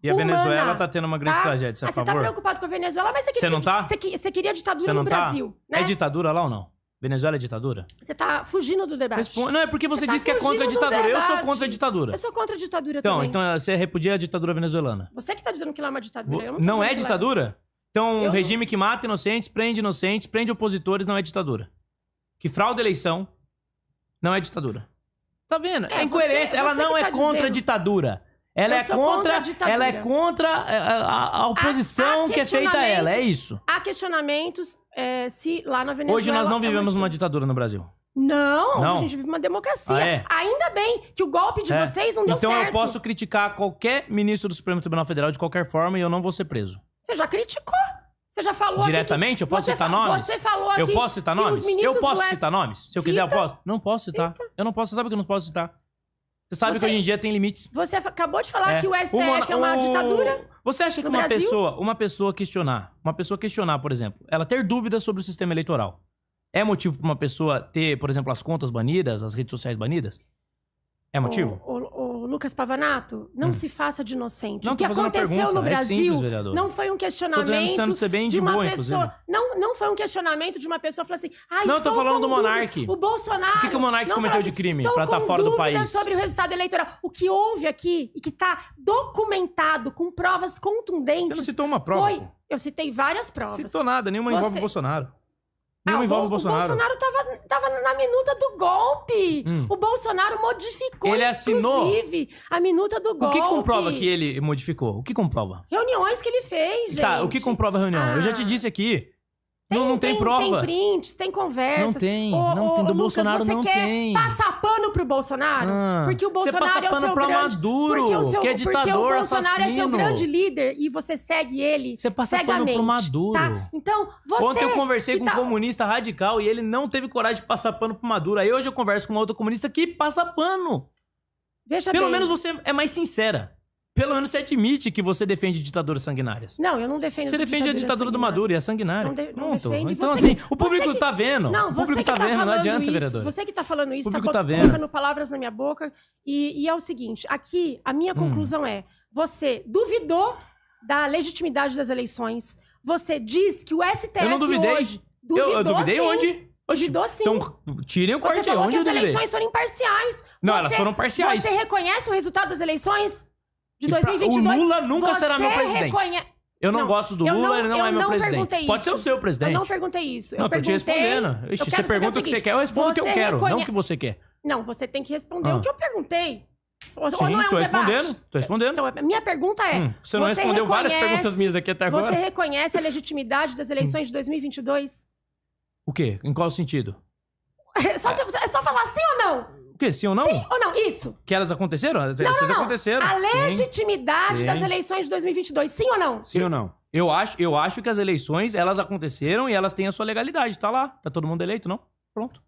E a Venezuela tá tendo uma grande tragédia, você é a favor? Você tá preocupado com a Venezuela, mas você não tá? Você queria ditadura no Brasil, né? É ditadura lá ou não? Venezuela é ditadura? Você tá fugindo do debate. Não, é porque você disse que é contra a ditadura. Eu sou contra a ditadura. Eu sou contra a ditadura também. Então você repudia a ditadura venezuelana. Você que tá dizendo que lá é uma ditadura. Eu não é ditadura? Então, um regime que mata inocentes, prende opositores, não é ditadura. Que frauda a eleição, não é ditadura. Tá vendo? É incoerência. Ela não é contra a ditadura. Ela é contra a oposição que é feita a ela. É isso. Há questionamentos se lá na Venezuela... Hoje nós não vivemos uma ditadura no Brasil. Não, a gente vive uma democracia. Ainda bem que o golpe de vocês não deu certo. Então eu posso criticar qualquer ministro do Supremo Tribunal Federal de qualquer forma e eu não vou ser preso. Você já criticou. Você já falou diretamente? Eu posso citar nomes? Você falou aqui. Eu posso citar nomes? Eu posso citar nomes? Se eu quiser, eu posso. Não posso citar. Eu não posso. Você sabe que eu não posso citar. Você sabe que hoje em dia tem limites. Você acabou de falar que o STF é uma ditadura. Você acha que uma pessoa questionar, por exemplo, ela ter dúvidas sobre o sistema eleitoral, é motivo para uma pessoa ter, por exemplo, as contas banidas, as redes sociais banidas? É motivo? Lucas Pavanato, não se faça de inocente. Não, o que aconteceu no Brasil não foi um questionamento de uma pessoa. Não foi um questionamento de uma pessoa falando assim, não, tô falando do Monark. O Bolsonaro. O que o Monark cometeu de crime pra estar fora do país? Sobre o resultado eleitoral. O que houve aqui e que tá documentado com provas contundentes. Você não citou uma prova? Eu citei várias provas. Citou nada, nenhuma envolve o Bolsonaro. O Bolsonaro tava na minuta do golpe. O Bolsonaro modificou, ele assinou, inclusive, a minuta do golpe. O que comprova que ele modificou? O que comprova? Reuniões que ele fez, gente. Tá, o que comprova a reunião? Eu já te disse aqui. Não tem prova. Tem prints, tem conversas. Não tem do Lucas, Bolsonaro não tem. Você quer passar pano pro Bolsonaro? Porque o Bolsonaro você passa pano pro Maduro, que é ditador, porque o Bolsonaro assassino. é seu grande líder e você segue ele Você passa cegamente, pano pro Maduro. Tá? Então, você... Ontem eu conversei com um comunista radical e ele não teve coragem de passar pano pro Maduro. Aí hoje eu converso com uma outra comunista que passa pano. Pelo menos você é mais sincera. Pelo menos você admite que você defende ditaduras sanguinárias. Não, eu não defendo. Você defende a ditadura do Maduro e a sanguinária. Não defendo. Então, assim, o público tá vendo. Não, o público tá vendo, não adianta, vereador. Você que tá falando isso, tá vendo. colocando palavras na minha boca. E é o seguinte, aqui, a minha conclusão é, você duvidou da legitimidade das eleições, você diz que o STF eu não duvidei. Hoje... Eu duvidei sim. Onde? Duvidou sim. Então, tirem o corte aí. Você falou onde que as eleições foram imparciais. Não, elas foram parciais. Você reconhece o resultado das eleições? De 2022, o Lula nunca será meu presidente. Eu não gosto do Lula, ele não é meu presidente. Pode ser o seu presidente. Eu não perguntei isso. Eu tô te respondendo. Você pergunta o que você quer, eu respondo o que eu quero, não o que você quer. Não, você tem que responder o que eu perguntei. Sim, não é tô respondendo. Então, minha pergunta é... Você não respondeu várias perguntas minhas aqui até agora. Você reconhece a legitimidade das eleições de 2022? O quê? Em qual sentido? É só falar sim ou não? O quê? Sim ou não? Sim ou não? Isso. Que elas aconteceram? As eleições aconteceram. A legitimidade das eleições de 2022. Sim ou não? Sim ou não? Eu acho que as eleições, elas aconteceram e elas têm a sua legalidade. Tá lá. Tá todo mundo eleito, não? Pronto.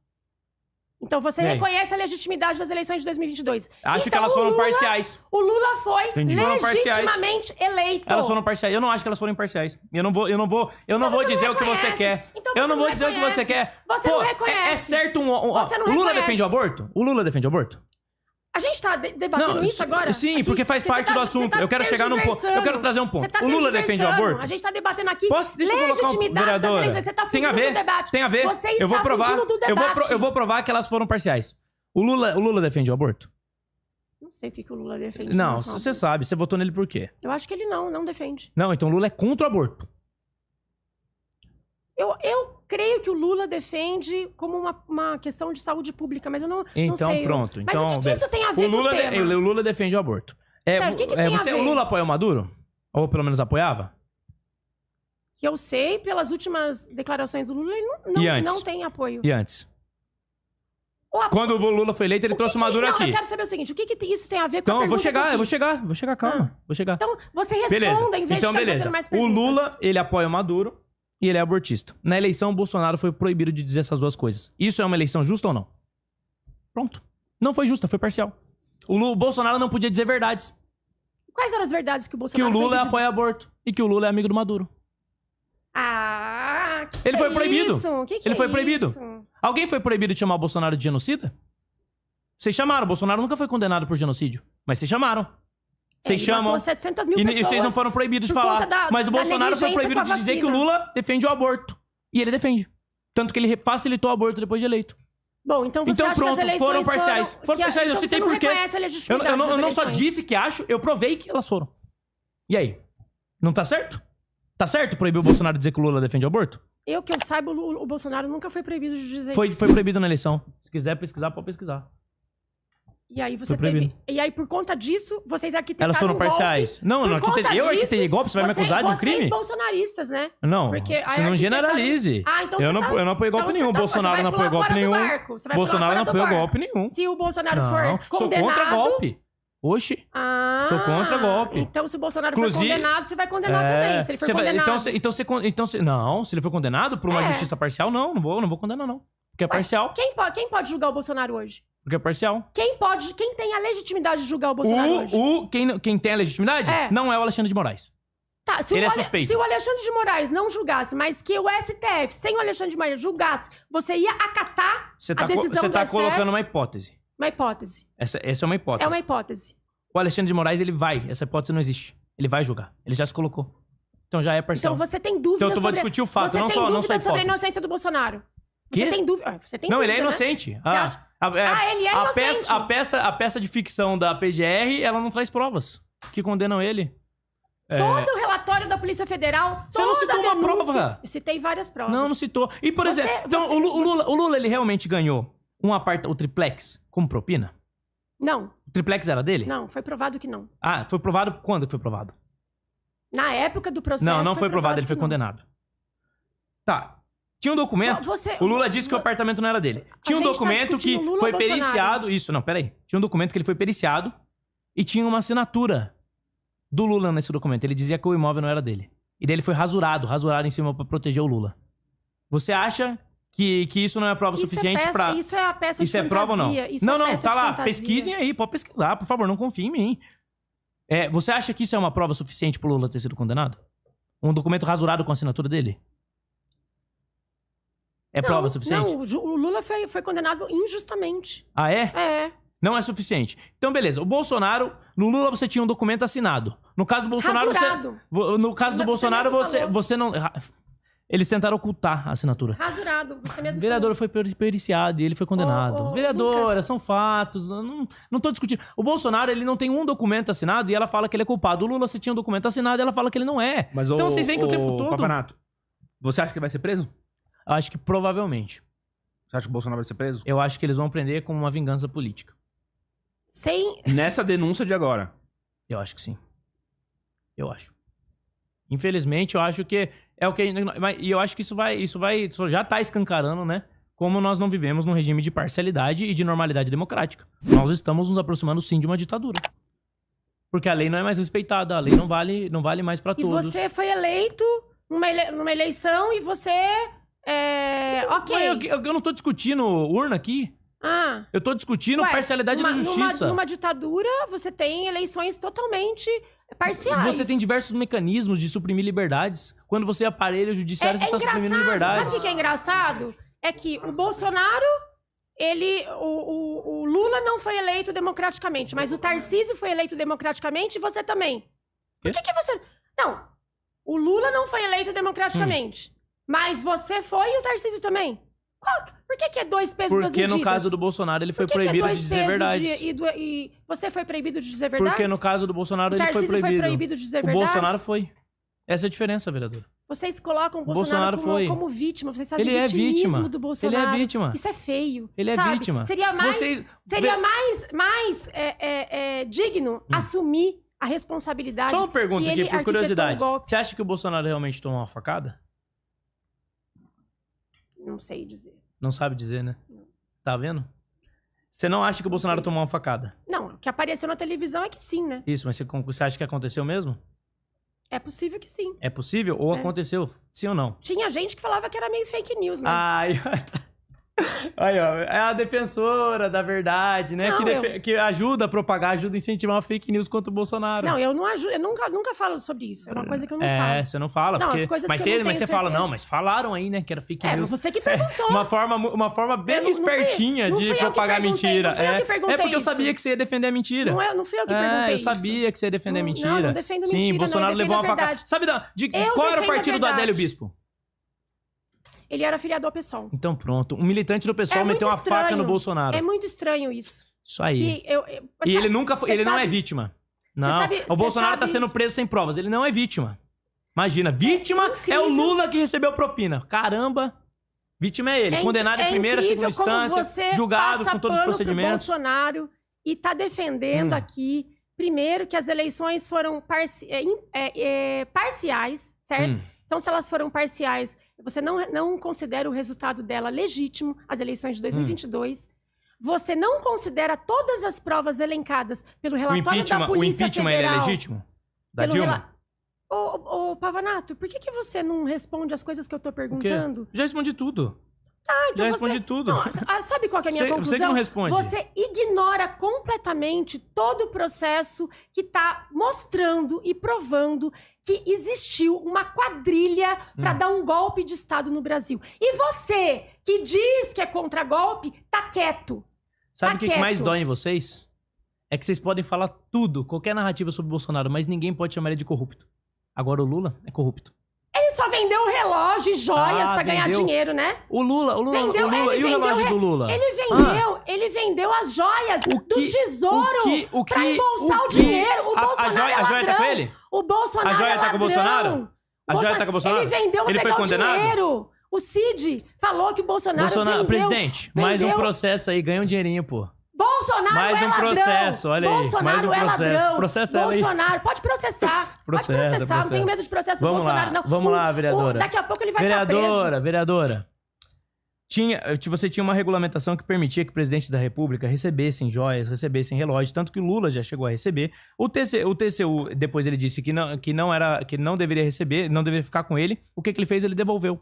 Então você reconhece a legitimidade das eleições de 2022. Acho que elas foram parciais. O Lula foi legitimamente eleito. Elas foram parciais. Eu não acho que elas foram imparciais. Eu não vou dizer o que você quer. Eu não vou dizer o que você quer. Você não reconhece. É certo Você não o Lula reconhece. defende o aborto? O Lula defende o aborto? A gente tá debatendo isso agora? Sim, aqui, porque faz parte do assunto. Eu quero chegar num ponto. Eu quero trazer um ponto. O Lula defende o aborto? A gente tá debatendo aqui Deixa eu colocar legitimidade das eleições. Você tá fugindo do debate. Tem a ver. Você está fugindo do debate. Eu vou provar que elas foram parciais. O Lula defende o aborto? Não sei o que o Lula defende. Não, você sabe. Você votou nele por quê? Eu acho que ele não defende. Não, então o Lula é contra o aborto. Eu creio que o Lula defende como uma questão de saúde pública, mas eu não sei. Então, pronto. Mas então, o que isso tem a ver com o tema? O Lula defende o aborto. Sério, o que tem a ver? O Lula apoia o Maduro? Ou pelo menos apoiava? Que eu sei, pelas últimas declarações do Lula, ele não tem apoio. E antes? Quando o Lula foi eleito, ele trouxe o Maduro aqui. Eu quero saber o seguinte, o que isso tem a ver com a pergunta eu vou chegar, calma. Vou chegar. Então, você responda em vez de ficar fazendo mais perguntas. O Lula, ele apoia o Maduro e ele é abortista. Na eleição, o Bolsonaro foi proibido de dizer essas duas coisas. Isso é uma eleição justa ou não? Pronto. Não foi justa, foi parcial. O Bolsonaro não podia dizer verdades. Quais eram as verdades que o Bolsonaro Que o Lula apoia aborto e que o Lula é amigo do Maduro. Ele foi proibido. Ele foi proibido. Isso? Alguém foi proibido de chamar o Bolsonaro de genocida? Vocês chamaram. O Bolsonaro nunca foi condenado por genocídio. Mas vocês chamaram. Vocês Ele chamam. matou 700 mil E pessoas vocês não foram proibidos de por falar. conta da- Mas o da Bolsonaro foi negligência proibido com a de dizer que o vacina. Lula defende o aborto. E ele defende. Tanto que ele facilitou o aborto depois de eleito. Bom, então você Então acha pronto, que as eleições foram parciais. Foram que- parciais, eu então citei você não por quê. reconhece a legitimidade Eu das não só eleições. disse que acho, eu provei que elas foram. E aí? Não tá certo? Tá certo proibir o Bolsonaro de dizer que o Lula defende o aborto? Eu que eu saiba, o Bolsonaro nunca foi proibido de dizer Foi isso. proibido na eleição. Se quiser pesquisar, pode pesquisar. E aí você Foi proibido. teve... E aí, por conta disso, vocês arquitetaram Elas foram um golpe. parciais. Não, Por não conta arquitetei. Eu disso, arquitetei golpe? Você vai me acusar de um crime? Vocês bolsonaristas, né? Não, Porque aí você não arquitetaram- generalize. Ah, então eu você não, tá- eu não apoiei golpe então nenhum. você tá- Bolsonaro você não vai apoiou pular golpe fora do nenhum. barco. Você vai pular Bolsonaro fora não do apoiou barco. golpe nenhum. Se o Bolsonaro Não, for sou condenado... contra golpe. Oxi. Ah, Sou contra golpe. Então, se o Bolsonaro Inclusive- for condenado, você vai condenar também. Se ele for Você vai- condenado... Não, se ele for condenado por uma É. justiça parcial, não vou condenar, não. Porque é parcial. Quem pode julgar o Bolsonaro hoje? Porque é parcial. Quem tem a legitimidade de julgar o Bolsonaro hoje? Quem tem a legitimidade É. não é o Alexandre de Moraes. Tá, se Ele o é Ale- suspeito. Se o Alexandre de Moraes não julgasse, mas que o STF, sem o Alexandre de Moraes, julgasse, você ia acatar Você a tá, decisão você do tá STF? colocando uma hipótese. Uma hipótese. Essa é uma hipótese. É uma hipótese. O Alexandre de Moraes, ele vai. Essa hipótese não existe. Ele vai julgar. Ele já se colocou. Então já é parcial. Então você tem dúvida Então eu vou sobre... discutir o fato, você não tem só- não dúvida só sobre a hipótese. inocência do Bolsonaro. Quê? Você tem dúvida... Você tem Não, dúvida, ele é né? inocente. acha? Ele é inocente. A peça de ficção da PGR, ela não traz provas que condenam ele. Todo o relatório da Polícia Federal, Você não toda citou uma denúncia- prova. Eu citei várias provas. Não citou. E, por Você- exemplo, então, você- o Lula, ele realmente ganhou o triplex como propina? Não, O triplex era dele? não, foi provado que não. Ah, foi provado? Quando que foi provado? Na época do processo. Não foi provado, ele foi que não. condenado. Tá. Tinha um documento. O Lula disse que o apartamento não era dele. Tinha um gente tá documento que discutindo Lula foi ou Bolsonaro? periciado. Isso, não, peraí. Tinha um documento que ele foi periciado e tinha uma assinatura do Lula nesse documento. Ele dizia que o imóvel não era dele. E daí ele foi rasurado em cima pra proteger o Lula. Você acha que isso não é prova suficiente pra. Isso é a peça Isso de é prova ou não? fantasia. Isso Não, é não, peça tá de lá. fantasia. Pesquisem aí, pode pesquisar, por favor, não confie em mim. Você acha que isso é uma prova suficiente pro Lula ter sido condenado? Um documento rasurado com a assinatura dele? É prova suficiente? Não, o Lula foi condenado injustamente. Ah, é? É. Não é suficiente. Então, beleza. O Bolsonaro, no Lula você tinha um documento assinado. No caso do Bolsonaro, Rasurado. no caso do Você Bolsonaro, mesmo falou. você não. Eles tentaram ocultar a assinatura. Rasurado, você mesmo O vereador foi periciado e ele foi condenado. Ô, Vereadora, Lucas. são fatos. Eu não tô discutindo. O Bolsonaro, ele não tem um documento assinado e ela fala que ele é culpado. O Lula, você tinha um documento assinado e ela fala que ele não é. Mas Então vocês veem que o tempo todo. Papanato, você acha que ele vai ser preso? Eu acho que provavelmente. Você acha que o Bolsonaro vai ser preso? Eu acho que eles vão prender como uma vingança política. Sem... Nessa denúncia de agora. Eu acho que sim. Eu acho. Infelizmente, eu acho que é o que. E eu acho que isso já tá escancarando, né? Como nós não vivemos num regime de parcialidade e de normalidade democrática. Nós estamos nos aproximando, sim, de uma ditadura. Porque a lei não é mais respeitada, a lei não vale mais pra E todos. você foi eleito numa eleição e você... Ok. Mas eu não tô discutindo urna aqui. Ah. Eu tô discutindo Ué, parcialidade da justiça. Numa ditadura, você tem eleições totalmente parciais. Você tem diversos mecanismos de suprimir liberdades. Quando você aparelha o judiciário, você tá suprimindo engraçado. liberdades. Sabe o que é engraçado? É que o Bolsonaro, o Lula não foi eleito democraticamente, mas o Tarcísio foi eleito democraticamente e você também. Por que você... Não, o Lula não foi eleito democraticamente, mas você foi e o Tarcísio também. Por que é dois pesos, duas Porque medidas? no caso do Bolsonaro, ele foi Por que proibido é de dois dizer pesos verdades. e você foi proibido de dizer verdades? Porque no caso do Bolsonaro, o ele foi Tarcísio proibido. foi proibido de dizer O verdades? Bolsonaro foi. Essa é a diferença, vereador. Vocês colocam o Bolsonaro Bolsonaro foi. como vítima. Vocês fazem Ele é vitimismo vítima. do Bolsonaro. Ele é vítima. Isso é feio. Ele é sabe? vítima. Seria mais, Vocês- mais digno assumir a responsabilidade. Só uma pergunta que aqui, ele por curiosidade. arquitetou o golpe. Você acha que o Bolsonaro realmente tomou uma facada? Não sei dizer. Não sabe dizer, né? Tá vendo? Você não acha que o Bolsonaro sei. tomou uma facada? Não, o que apareceu na televisão é que sim, né? Isso, mas você acha que aconteceu mesmo? É possível que sim. É possível? Ou É. aconteceu? Sim ou não? Tinha gente que falava que era meio fake news, mas... Ai, Aí, ó, é a defensora da verdade, né? Não, Que ajuda a propagar, ajuda a incentivar uma fake news contra o Bolsonaro. Não, eu não ajudo, eu nunca falo sobre isso. É uma coisa que eu não falo. É, você não fala. Não, porque... as coisas mas que eu não mas tenho você fala, certeza. não, mas falaram aí, né, que era fake news. Você que perguntou. Uma forma bem Não fui- espertinha não de fui eu que propagar perguntei, mentira. não fui eu que perguntei É porque eu isso. sabia que você ia defender a mentira. Não fui eu que perguntei eu isso. sabia que você ia defender a Não, mentira. não defendo Sim, mentira, não, Bolsonaro eu levou uma defendo a facada. verdade. Sabe Eu qual era o defendo a partido do verdade. Adélio Bispo? Ele era filiado ao PSOL. Então pronto. Um militante do PSOL É muito meteu uma faca estranho. no Bolsonaro. É muito estranho isso. Isso aí. Que eu- E ele nunca você foi. Ele não sabe- é vítima. Não. sabe- O você Bolsonaro tá sabe- sendo preso sem provas. Ele não é vítima. Imagina, vítima é incrível. o Lula que recebeu propina. Caramba! Vítima é ele. Condenado em primeira, segunda incrível como instância, você julgado passa com todos os pano pro procedimentos. Bolsonaro e tá defendendo aqui, primeiro, que as eleições foram parciais, certo? Então, se elas foram parciais, você não considera o resultado dela legítimo, as eleições de 2022. Você não considera todas as provas elencadas pelo relatório da O Polícia impeachment ele Federal. é legítimo? Da pelo Dilma? Ô, Pavanato, por que você não responde as coisas que eu tô O quê? perguntando? Já respondi tudo. Então Já você- respondi tudo. Não, sabe qual que é a minha conclusão? Você que não responde. Você ignora completamente todo o processo que tá mostrando e provando que existiu uma quadrilha para dar um golpe de Estado no Brasil. E você, que diz que é contra golpe, tá quieto. Sabe Tá o que mais quieto. dói em vocês? É que vocês podem falar tudo, qualquer narrativa sobre o Bolsonaro, mas ninguém pode chamar ele de corrupto. Agora o Lula é corrupto. Ele só vendeu relógio e joias pra ganhar vendeu. dinheiro, né? O Lula Vendeu, e o ele relógio vendeu do Lula? Ele vendeu as joias do que- tesouro pra embolsar o dinheiro. O Bolsonaro joia, é ladrão. a joia tá com ele? O Bolsonaro A joia é tá com o ladrão. Bolsonaro? A joia tá com o Bolsonaro? Ele vendeu pra Ele foi pegar o condenado? dinheiro. O Cid falou que o Bolsonaro vendeu. Presidente, mais um vendeu. processo aí, ganha um dinheirinho, pô. Bolsonaro Mais é um ladrão. processo, olha aí, Bolsonaro mais um é processo. ladrão. Processa ela aí. Bolsonaro, pode processar. Processa, pode processar, processa. não tenho medo de processo do Vamos Bolsonaro, lá, não. vamos lá, vereadora. Daqui a pouco ele vai estar preso. Vereadora. Você tinha uma regulamentação que permitia que presidentes da República recebessem joias, recebessem relógios, tanto que o Lula já chegou a receber. O TCU depois ele disse que não deveria receber, não deveria ficar com ele. O que ele fez? Ele devolveu.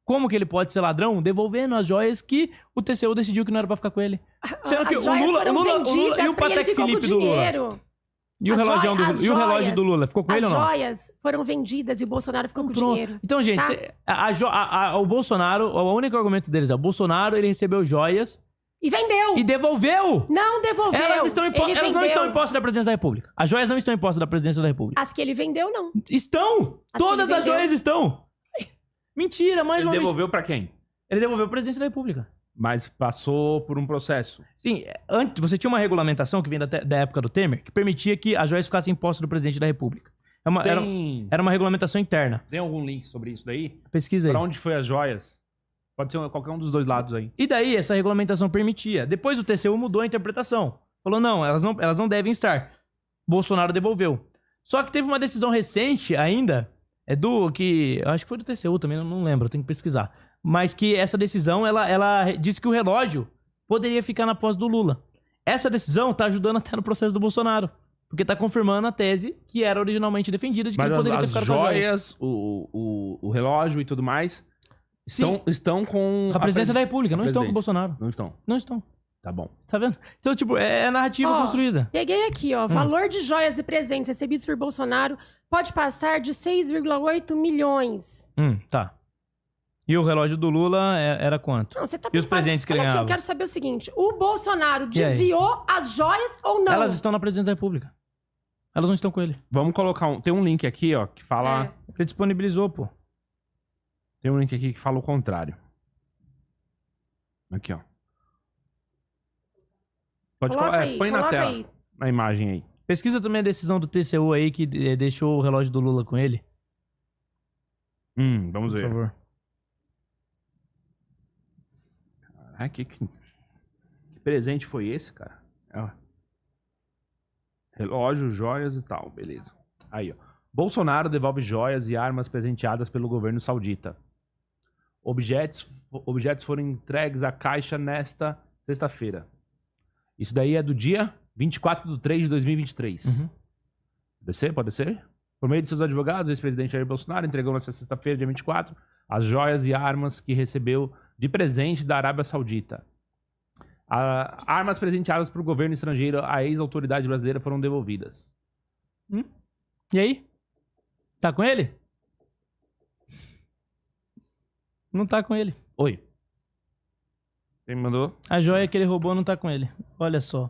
Como que ele pode ser ladrão? Devolvendo as joias que o TCU decidiu que não era pra ficar com ele. Sendo que As o joias Lula foram vendidas e o pra ele Patek ficou com Philippe do Lula. dinheiro. E o relógio do Lula, ficou com ele ou não? As joias foram vendidas e o Bolsonaro ficou com Pronto. dinheiro. Então, gente, Tá? o Bolsonaro, o único argumento deles é o Bolsonaro, ele recebeu joias E vendeu. e devolveu. Não devolveu. Elas não estão vendeu. em posse da presidência da República. As joias não estão em posse da presidência da República. As que ele vendeu, não. Estão! As que Todas ele as vendeu. joias estão! Mentira, mais Ele uma devolveu pra quem? mentira. Ele devolveu a presidência da República. Mas passou por um processo. Sim, antes você tinha uma regulamentação que vem da época do Temer que permitia que as joias ficassem em posse do presidente da República. Era uma regulamentação interna. Tem algum link sobre isso daí? Pesquisa aí. Pra onde foi as joias? Pode ser qualquer um dos dois lados aí. E daí essa regulamentação permitia. Depois o TCU mudou a interpretação. Falou, não, elas não devem estar. Bolsonaro devolveu. Só que teve uma decisão recente ainda, acho que foi do TCU também, não lembro, tenho que pesquisar. Mas que essa decisão, ela disse que o relógio poderia ficar na posse do Lula. Essa decisão tá ajudando até no processo do Bolsonaro. Porque tá confirmando a tese que era originalmente defendida de que Mas ele poderia ter as ficado com as joias. joias, o relógio e tudo mais Sim, estão com a presidência da República, não estão com o presidência. Bolsonaro. Não estão. Não estão. Tá bom. Tá vendo? Então, tipo, é narrativa Ó, construída. Peguei aqui, ó. Valor de joias e presentes recebidos por Bolsonaro pode passar de 6,8 milhões. Tá. E o relógio do Lula era quanto? Não, você tá E os presentes que ele Olha aqui, ganhava? eu quero saber o seguinte. O Bolsonaro E aí? desviou as joias ou não? Elas estão na presidência da República. Elas não estão com ele. Vamos colocar tem um link aqui, ó, que fala... É. Ele disponibilizou, pô. Tem um link aqui que fala o contrário. Aqui, ó. Pode Coloca colocar. aí, Põe na coloca tela, aí. na imagem aí. Pesquisa também a decisão do TCU aí que deixou o relógio do Lula com ele. Vamos Por ver. favor. Ah, que presente foi esse, cara? Ó. Relógio, joias e tal, beleza. Aí, ó. Bolsonaro devolve joias e armas presenteadas pelo governo saudita. Objetos foram entregues à Caixa nesta sexta-feira. Isso daí é do dia 24/3/2023. Pode ser? Por meio de seus advogados, o ex-presidente Jair Bolsonaro entregou nesta sexta-feira, dia 24, as joias e armas que recebeu de presente da Arábia Saudita. Armas presenteadas para o governo estrangeiro à ex-autoridade brasileira foram devolvidas. E aí? Tá com ele? Não tá com ele. Oi. Quem me mandou? A joia que ele roubou não tá com ele. Olha só.